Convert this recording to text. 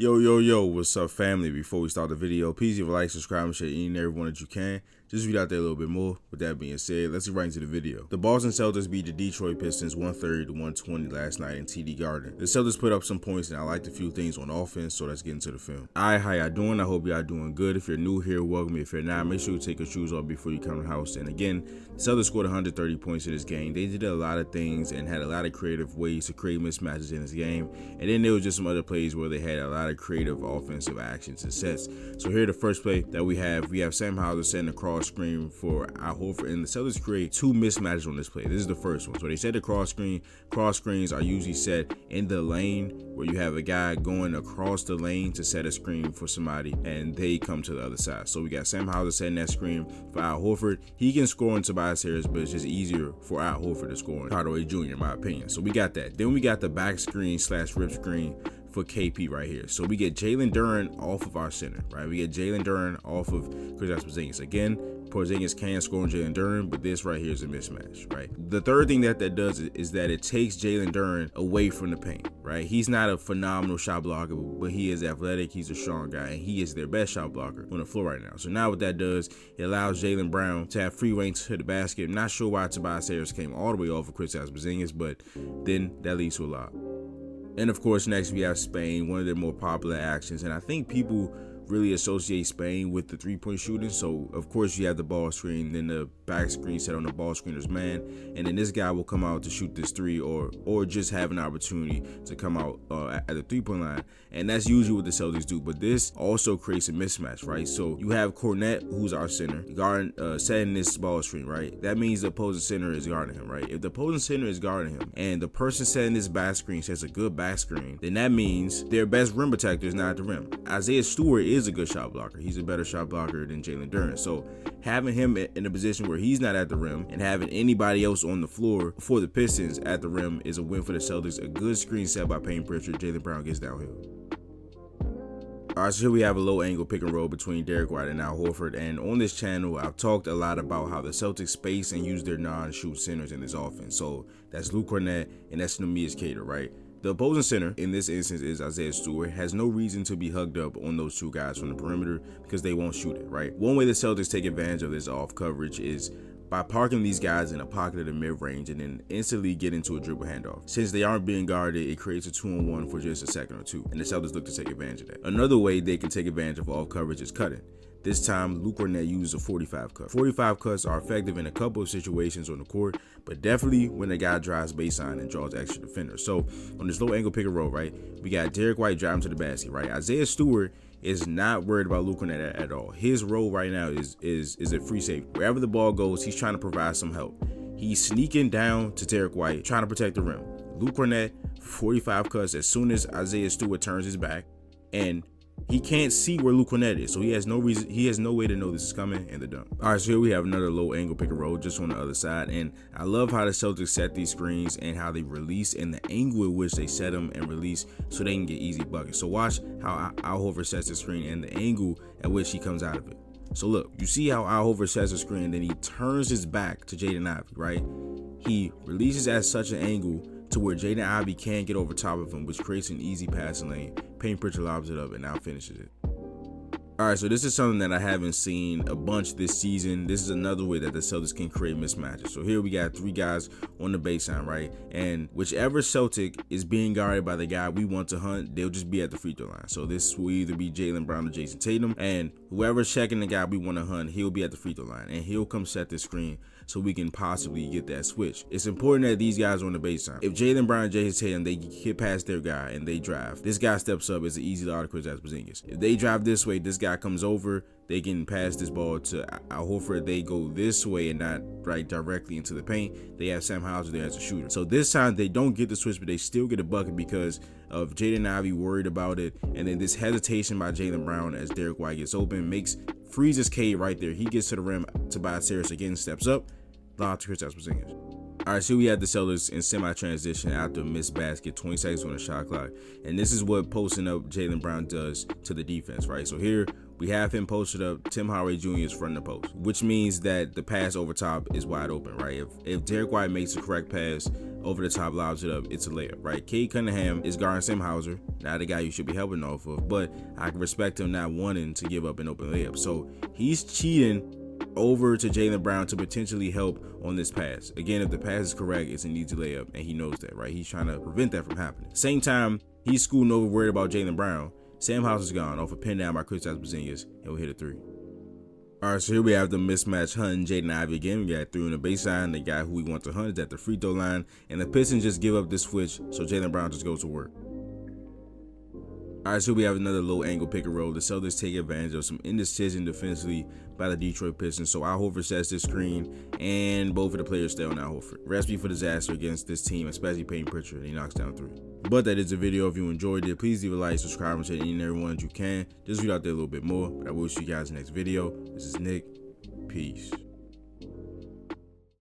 Yo, what's up, family? Before we start the video, please leave a like, subscribe, and share any and everyone that you can. Just read out there a little bit more. With that being said, let's get right into the video. The Boston Celtics beat the Detroit Pistons 130-120 last night in TD Garden. The Celtics put up some points, and I liked a few things on offense, so let's get into the film. Alright, how y'all doing? I hope y'all doing good. If you're new here, welcome. If you're not, make sure you take your shoes off before you come to the house. And again, the Celtics scored 130 points in this game. They did a lot of things and had a lot of creative ways to create mismatches in this game. And then there was just some other plays where they had a lot of creative offensive actions and sets. So here, the first play that we have Sam Hauser setting a cross screen for Al Horford, and the Celtics create two mismatches on this play. This is the first one. So they set the cross screen. Cross screens are usually set in the lane where you have a guy going across the lane to set a screen for somebody, and they come to the other side. So we got Sam Hauser setting that screen for Al Horford. He can score on Tobias Harris, but it's just easier for Al Horford to score on Hardaway Jr., in my opinion. So we got that. Then we got the back screen / rip screen for KP right here. So we get Jalen Duren off of our center, right? We get Jalen Duren off of Kristaps Porzingis. Again, Porzingis can score on Jalen Duren, but this right here is a mismatch, right? The third thing that does is that it takes Jalen Duren away from the paint, right? He's not a phenomenal shot blocker, but he is athletic. He's a strong guy, and he is their best shot blocker on the floor right now. So now what that does, it allows Jaylen Brown to have free reign to the basket. I'm not sure why Tobias Harris came all the way off of Kristaps Porzingis, but then that leads to a lot. And of course, next we have Spain, one of their more popular actions. And I think people really associate Spain with the three-point shooting. So of course you have the ball screen, then the back screen set on the ball screener's man, and then this guy will come out to shoot this three or just have an opportunity to come out at the three-point line. And that's usually what the Celtics do, but this also creates a mismatch, right? So you have Cornet, who's our center, setting this ball screen, right? That means the opposing center is guarding him, right? If the opposing center is guarding him and the person setting this back screen sets a good back screen, then that means their best rim protector is not at the rim. Isaiah Stewart is a good shot blocker. He's a better shot blocker than Jalen Duren. So having him in a position where he's not at the rim and having anybody else on the floor for the Pistons at the rim is a win for the Celtics. A good screen set by Payne Pritchard. Jaylen Brown gets downhill. All right, so here we have a low angle pick and roll between Derek White and Al Horford. And on this channel, I've talked a lot about how the Celtics space and use their non-shoot centers in this offense. So that's Luke Cornet and that's Neemias Queta, right? The opposing center in this instance is Isaiah Stewart. Has no reason to be hugged up on those two guys from the perimeter because they won't shoot it, right? One way the Celtics take advantage of this off coverage is by parking these guys in a pocket of the mid-range and then instantly get into a dribble handoff. Since they aren't being guarded, it creates a 2-on-1 for just a second or two, and the Celtics look to take advantage of that. Another way they can take advantage of off coverage is cutting. This time, Luke Cornet uses a 45 cut. 45 cuts are effective in a couple of situations on the court, but definitely when a guy drives baseline and draws extra defenders. So on this low angle pick and roll, right, we got Derek White driving to the basket, right? Isaiah Stewart is not worried about Luke Cornet at all. His role right now is a free safety. Wherever the ball goes, he's trying to provide some help. He's sneaking down to Derek White, trying to protect the rim. Luke Cornet, 45 cuts as soon as Isaiah Stewart turns his back, and he can't see where Luke Cornet is, so he has no way to know this is coming, and the dunk. All right, so here we have another low angle pick and roll just on the other side, and I love how the Celtics set these screens and how they release and the angle at which they set them and release so they can get easy buckets. So watch how Al Horford sets the screen and the angle at which he comes out of it. So look, you see how Al Horford sets the screen, then he turns his back to Jaden Ivey, right? He releases at such an angle to where Jaden Ivey can't get over top of him, which creates an easy passing lane. Payne Pritchard lobs it up and now finishes it. All right, so this is something that I haven't seen a bunch this season. This is another way that the Celtics can create mismatches. So here we got three guys on the baseline, right? And whichever Celtic is being guarded by the guy we want to hunt, they'll just be at the free throw line. So this will either be Jaylen Brown or Jason Tatum, and whoever's checking the guy we want to hunt, he'll be at the free throw line, and he'll come set the screen so we can possibly get that switch. It's important that these guys are on the baseline. If Jaylen Brown and Jason Tatum, they get past their guy and they drive, this guy steps up. It's an easy lot of Kristaps Porzingis. If they drive this way, this guy comes over, they can pass this ball to Al Horford. They go this way and not right directly into the paint. They have Sam Hauser there as a shooter. So this time they don't get the switch, but they still get a bucket because of Jaden Ivey worried about it. And then this hesitation by Jaylen Brown as Derek White gets open freezes K right there. He gets to the rim. Tobias Harris again steps up. Lob to Kristaps Porzingis. All right, so we had the Celtics in semi-transition after a missed basket, 20 seconds on the shot clock. And this is what posting up Jaylen Brown does to the defense, right? So here we have him posted up. Tim Hardaway Jr. is fronting the post, which means that the pass over top is wide open, right? If Derek White makes the correct pass over the top, lobs it up. It's a layup, right? Cade Cunningham is guarding Sam Hauser, not the guy you should be helping off of, but I can respect him not wanting to give up an open layup. So he's cheating over to Jaylen Brown to potentially help on this pass. Again, if the pass is correct, it's an easy layup, and he knows that, right? He's trying to prevent that from happening. Same time, he's scooting over, worried about Jaylen Brown. Sam Hauser's gone off a pin down by Kristaps Porzingis, and we'll hit a three. All right, so here we have the mismatch hunting Jaden Ivey again. We got 3 on the baseline. The guy who we want to hunt is at the free throw line, and the Pistons just give up this switch, so Jaylen Brown just goes to work. All right, so we have another low angle pick and roll. The Celtics take advantage of some indecision defensively by the Detroit Pistons. So Al Horford sets this screen, and both of the players stay on Al Horford. Recipe for disaster against this team, especially Peyton Pritchard. He knocks down 3. But that is the video. If you enjoyed it, please leave a like, subscribe, and share any and everyone that you can. Just read out there a little bit more. But I will see you guys in the next video. This is Nick. Peace.